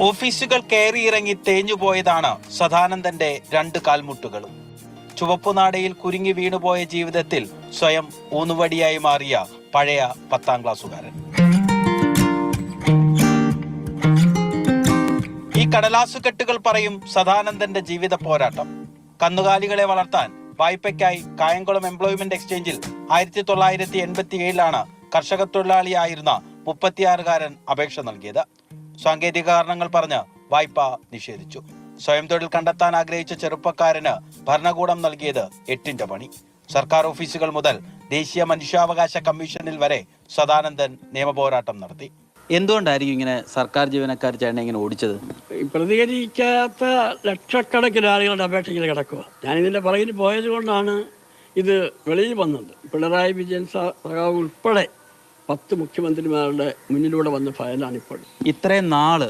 ഓഫീസുകൾ കയറിയിറങ്ങി തേഞ്ഞുപോയതാണ് സദാനന്ദന്റെ രണ്ട് കാൽമുട്ടുകളും. ചുവപ്പുനാടയിൽ കുരുങ്ങി വീണുപോയ ജീവിതത്തിൽ സ്വയം ഊന്നുവടിയായി മാറിയ പഴയ 10ാം ക്ലാസ്സുകാരൻ. ഈ കടലാസുകെട്ടുകൾ പറയും സദാനന്ദന്റെ ജീവിത പോരാട്ടം. കന്നുകാലികളെ വളർത്താൻ വായ്പയ്ക്കായി കായംകുളം എംപ്ലോയ്മെന്റ് എക്സ്ചേഞ്ചിൽ 1987 കർഷക തൊഴിലാളിയായിരുന്ന 36-കാരൻ അപേക്ഷ നൽകിയത്. സാങ്കേതിക കാരണങ്ങൾ പറഞ്ഞ് വായ്പ നിഷേധിച്ചു. സ്വയം തൊഴിൽ കണ്ടെത്താൻ ആഗ്രഹിച്ച ചെറുപ്പക്കാരന് ഭരണകൂടം നൽകിയത് 8ന്റെ പണി. സർക്കാർ ഓഫീസുകൾ മുതൽ ദേശീയ മനുഷ്യാവകാശ കമ്മീഷനിൽ വരെ സദാനന്ദൻ നിയമപോരാട്ടം നടത്തി. എന്തുകൊണ്ടായിരിക്കും ഇങ്ങനെ സർക്കാർ ജീവനക്കാർ ചേട്ടനെ ഇങ്ങനെ ഓടിച്ചത്? പ്രതികരിക്കാത്ത ലക്ഷക്കണക്കിന് ആളുകളുടെ അപേക്ഷകൾ കിടക്കുക. ഞാനിതിൻ്റെ പുറകിൽ പോയത് കൊണ്ടാണ് ഇത് വെളിയിൽ വന്നത്. പിണറായി വിജയൻ സഖാവ് ഉൾപ്പെടെ 10 മുഖ്യമന്ത്രിമാരുടെ മുന്നിലൂടെ വന്ന ഫയലാണിപ്പോൾ. ഇത്രയും നാള്